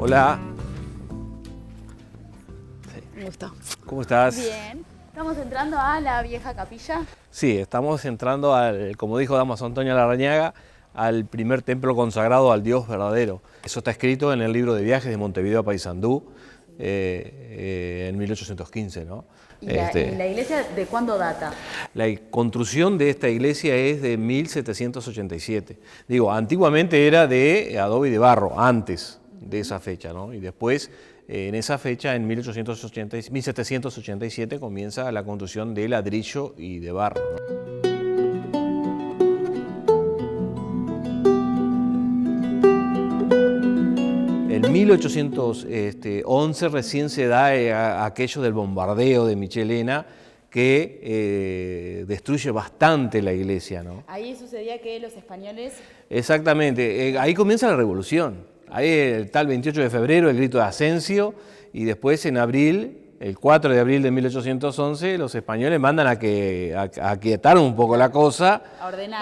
Hola. Me gustó. ¿Cómo estás? Bien. Estamos entrando a la vieja capilla. Sí, estamos entrando al, como dijo Damaso Antonio Larrañaga, al primer templo consagrado al Dios verdadero. Eso está escrito en el libro de viajes de Montevideo a Paysandú en 1815, ¿no? ¿Y la iglesia de cuándo data? La construcción de esta iglesia es de 1787. Digo, antiguamente era de adobe y de barro, antes de esa fecha, ¿no? Y después, en esa fecha, en 1787, comienza la construcción de ladrillo y de barro, ¿no? En 1811 recién se da aquello del bombardeo de Michelena que destruye bastante la iglesia, ¿no? Ahí sucedía que los españoles... Exactamente, ahí comienza la revolución. Ahí el tal 28 de febrero el grito de Asensio y después en abril, el 4 de abril de 1811, los españoles mandan a aquietar un poco la cosa,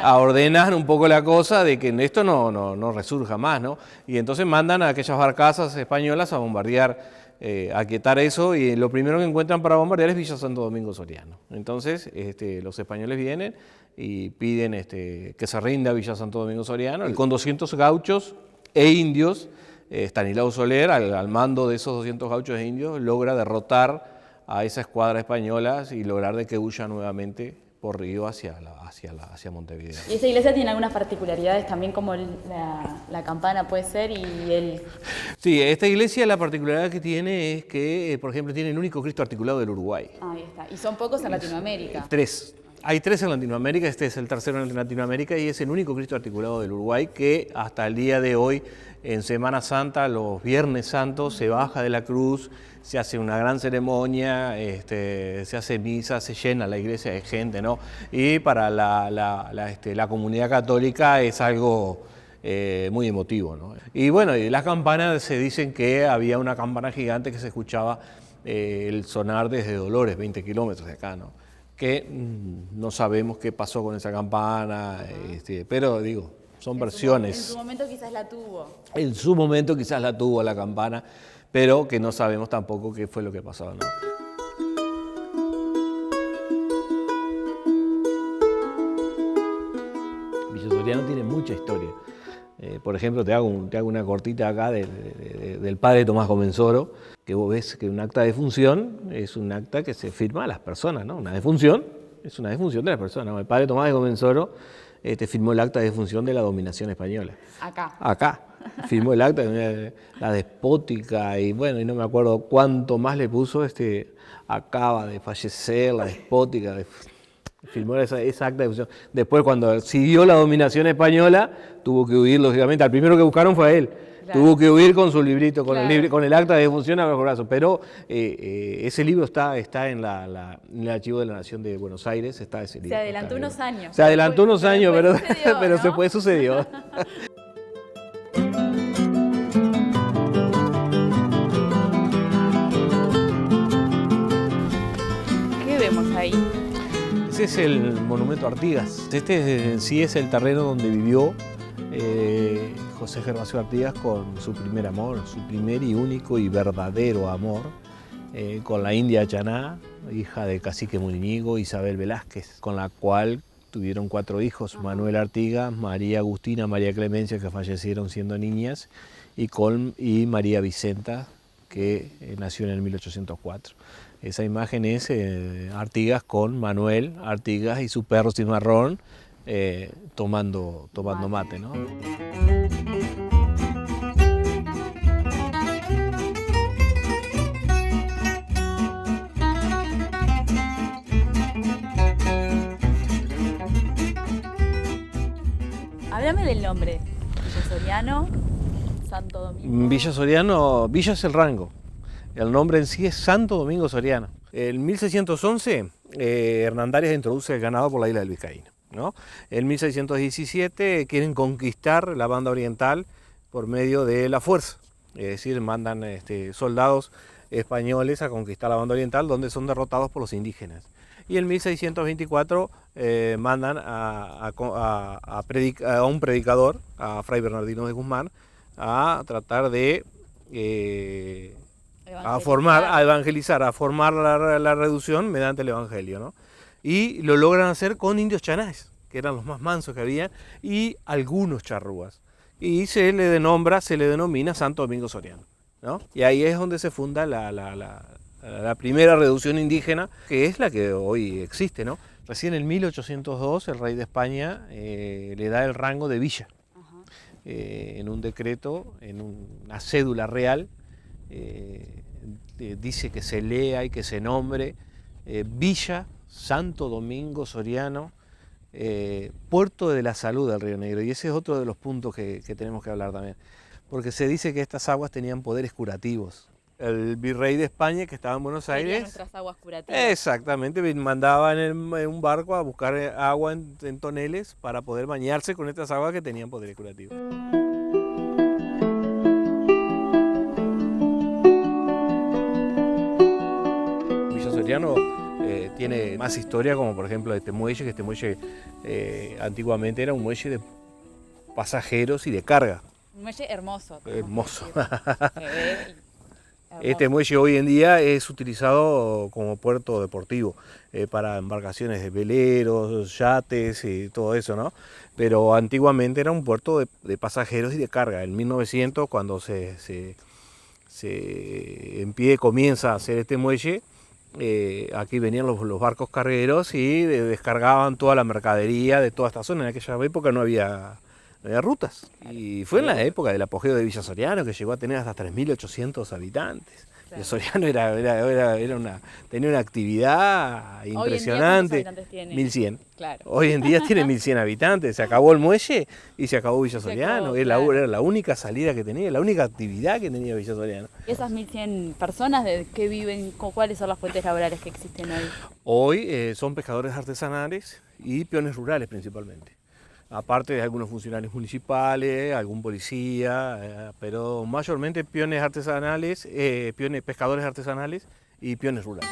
a ordenar un poco la cosa de que esto no resurja más, ¿no? Y entonces mandan a aquellas barcazas españolas a bombardear, a aquietar eso, y lo primero que encuentran para bombardear es Villa Santo Domingo Soriano. Entonces los españoles vienen y piden que se rinda Villa Santo Domingo Soriano, y con 200 gauchos e indios, Estanislao Soler, al mando de esos 200 gauchos e indios, logra derrotar a esa escuadra española y lograr de que huya nuevamente por río hacia Montevideo. ¿Y esta iglesia tiene algunas particularidades también, como la campana puede ser y el...? Sí, esta iglesia la particularidad que tiene es que, por ejemplo, tiene el único Cristo articulado del Uruguay. Ahí está. Y son pocos en Latinoamérica. Tres. Hay tres en Latinoamérica, este es el tercero en Latinoamérica y es el único Cristo articulado del Uruguay que hasta el día de hoy, en Semana Santa, los Viernes Santos, se baja de la cruz, se hace una gran ceremonia, se hace misa, se llena la iglesia de gente, ¿no? Y para la comunidad católica es algo muy emotivo, ¿no? Y bueno, y las campanas, se dicen que había una campana gigante que se escuchaba el sonar desde Dolores, 20 kilómetros de acá, ¿no? Que no sabemos qué pasó con esa campana, pero digo, son versiones. En su momento quizás la tuvo. En su momento quizás la tuvo la campana, pero que no sabemos tampoco qué fue lo que pasó, ¿no? Villa Soriano tiene mucha historia. Por ejemplo, te hago una cortita acá del padre Tomás Comensoro, que vos ves que un acta de defunción es un acta que se firma a las personas, ¿no? Una defunción es una defunción de las personas. El padre Tomás de Comensoro firmó el acta de defunción de la dominación española. Acá. Firmó el acta, la despótica, y bueno, y no me acuerdo cuánto más le puso, acaba de fallecer, la despótica, firmó esa acta de defunción. Después, cuando siguió la dominación española, tuvo que huir, lógicamente. Al primero que buscaron fue a él. Claro. Tuvo que huir con su librito, con el acta de defunción a bajo brazo. Pero ese libro está en el Archivo de la Nación de Buenos Aires. Está ese libro. Se adelantó unos años. Se adelantó unos años, pero sucedió, ¿no? después sucedió. ¿Qué vemos ahí? Ese es el monumento a Artigas. Este sí es el terreno donde vivió José Gervasio Artigas con su primer amor, su primer y único y verdadero amor, con la india Chaná, hija del cacique Muniñigo, Isabel Velázquez, con la cual tuvieron 4 hijos, Manuel Artigas, María Agustina, María Clemencia, que fallecieron siendo niñas, y María Vicenta, que nació en el 1804. Esa imagen es Artigas con Manuel Artigas y su perro cimarrón tomando mate, ¿no? Háblame del nombre. Villa Soriano, Santo Domingo. Villa Soriano, Villa es el rango. El nombre en sí es Santo Domingo Soriano. En 1611, Hernandarias introduce el ganado por la isla del Vizcaíno, ¿no? En 1617 quieren conquistar la banda oriental por medio de la fuerza. Es decir, mandan soldados españoles a conquistar la banda oriental, donde son derrotados por los indígenas. Y en 1624 mandan a un predicador, a Fray Bernardino de Guzmán, a tratar de a evangelizar, a formar la reducción mediante el evangelio, ¿no? Y lo logran hacer con indios chanás, que eran los más mansos que había, y algunos charrúas. Y se le denomina Santo Domingo Soriano, ¿no? Y ahí es donde se funda la primera reducción indígena, que es la que hoy existe, ¿no? Recién en 1802 el rey de España le da el rango de villa. En un decreto, en una cédula real, dice que se lea y que se nombre Villa Santo Domingo Soriano, Puerto de la Salud del Río Negro. Y ese es otro de los puntos que tenemos que hablar también, porque se dice que estas aguas tenían poderes curativos. El virrey de España, que estaba en Buenos Aires, nuestras aguas curativas. Exactamente, mandaba en un barco a buscar agua en toneles para poder bañarse con estas aguas que tenían poderes curativos. Villa Soriano tiene más historia, como por ejemplo este muelle, que este muelle antiguamente era un muelle de pasajeros y de carga. Un muelle hermoso. Hermoso. Este muelle hoy en día es utilizado como puerto deportivo para embarcaciones de veleros, yates y todo eso, ¿no? Pero antiguamente era un puerto de pasajeros y de carga. En 1900, cuando comienza a hacer este muelle, aquí venían los barcos cargueros y descargaban toda la mercadería de toda esta zona. En aquella época no había rutas. Y fue en la época del apogeo de Villa Soriano, que llegó a tener hasta 3.800 habitantes. Claro. Villa Soriano tenía una actividad impresionante. Hoy en día, ¿cuántos habitantes tiene? 1.100. Claro. Hoy en día tiene 1.100 habitantes. Se acabó el muelle y se acabó Villa Soriano. Era la única salida que tenía, la única actividad que tenía Villa Soriano. ¿Y esas 1.100 personas de qué viven? ¿Cuáles son las fuentes laborales que existen hoy? Hoy son pescadores artesanales y peones rurales principalmente. Aparte de algunos funcionarios municipales, algún policía, pero mayormente peones artesanales, pescadores artesanales y peones rurales.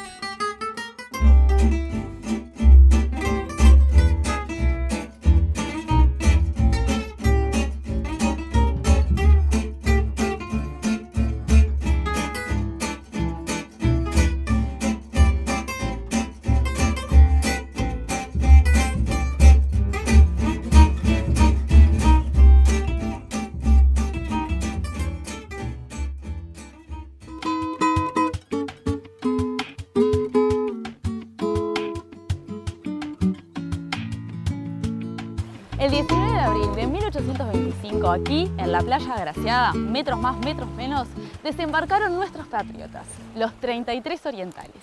El 19 de abril de 1825, aquí, en la playa Agraciada, metros más, metros menos, desembarcaron nuestros patriotas, los 33 orientales.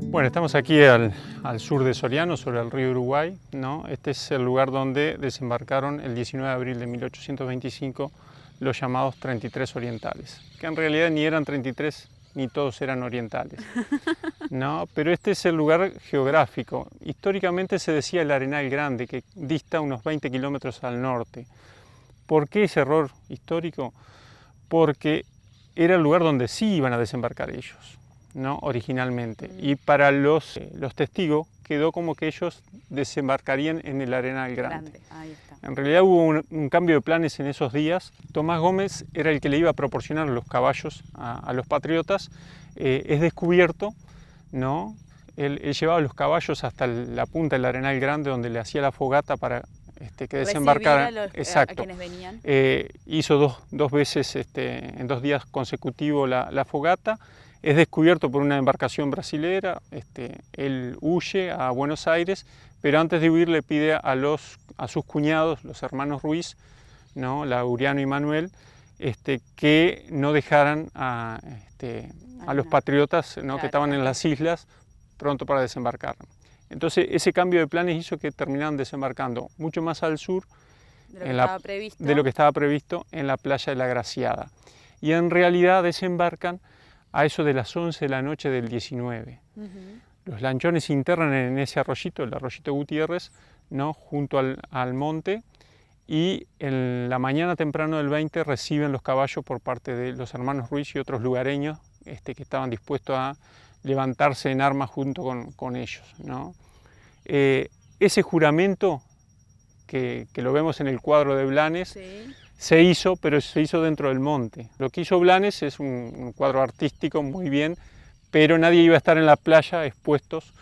Bueno, estamos aquí al sur de Soriano, sobre el río Uruguay, ¿no? Este es el lugar donde desembarcaron el 19 de abril de 1825 los llamados 33 orientales, que en realidad ni eran 33 ni todos eran orientales, ¿no? Pero este es el lugar geográfico. Históricamente se decía el Arenal Grande, que dista unos 20 kilómetros al norte. ¿Por qué ese error histórico? Porque era el lugar donde sí iban a desembarcar ellos, ¿no? Originalmente. Y para los testigos quedó como que ellos desembarcarían en el Arenal Grande. Ahí está. En realidad hubo un cambio de planes en esos días. Tomás Gómez era el que le iba a proporcionar los caballos a los patriotas. Es descubierto, ¿no? Él llevaba los caballos hasta la punta del Arenal Grande, donde le hacía la fogata para que desembarcaran. A quienes venían. Hizo dos veces, en 2 días consecutivos, la fogata. Es descubierto por una embarcación brasilera. Él huye a Buenos Aires, pero antes de huir le pide a sus cuñados, los hermanos Ruiz, ¿no? Lauriano y Manuel, que no dejaran a los patriotas, ¿no? Claro, que estaban en las islas pronto para desembarcar. Entonces ese cambio de planes hizo que terminaran desembarcando mucho más al sur de lo que estaba previsto en la playa de la Agraciada. Y en realidad desembarcan a eso de las 11 de la noche del 19. Los lanchones se internan en ese arroyito, el arroyito Gutiérrez, ¿no? Junto al monte, y en la mañana temprano del 20 reciben los caballos por parte de los hermanos Ruiz y otros lugareños que estaban dispuestos a levantarse en armas junto con ellos, ¿no? Ese juramento que lo vemos en el cuadro de Blanes, Sí. se hizo, pero se hizo dentro del monte. Lo que hizo Blanes es un cuadro artístico muy bien, pero nadie iba a estar en la playa expuestos,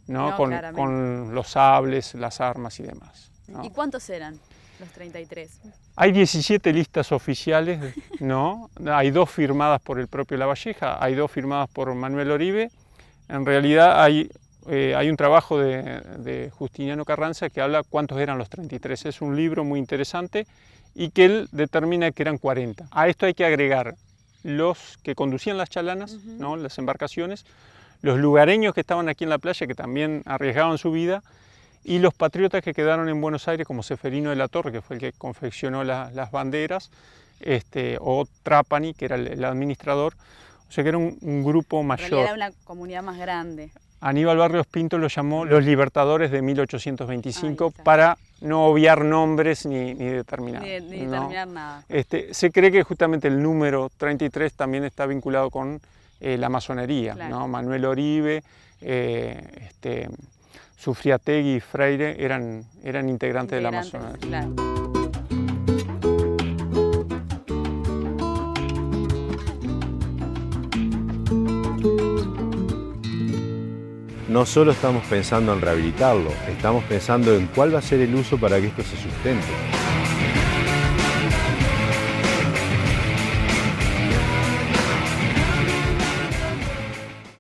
¿no? No, con los sables, las armas y demás, ¿no? ¿Y cuántos eran los 33? Hay 17 listas oficiales, ¿no? Hay 2 firmadas por el propio Lavalleja, hay 2 firmadas por Manuel Oribe. En realidad hay un trabajo de Justiniano Carranza que habla cuántos eran los 33. Es un libro muy interesante y que él determina que eran 40. A esto hay que agregar los que conducían las chalanas, ¿no? Las embarcaciones, los lugareños que estaban aquí en la playa, que también arriesgaban su vida, y los patriotas que quedaron en Buenos Aires, como Seferino de la Torre, que fue el que confeccionó las banderas, o Trapani, que era el administrador. O sea que era un grupo En mayor. realidad era una comunidad más grande. Aníbal Barrios Pinto los llamó los Libertadores de 1825 Ahí está. para no obviar nombres ni determinar. Ni ¿no? determinar nada. Se cree que justamente el número 33 también está vinculado con la masonería, Claro. ¿no? Manuel Oribe, Sufriategui y Freire eran integrantes de la masonería. Claro. No solo estamos pensando en rehabilitarlo, estamos pensando en cuál va a ser el uso para que esto se sustente.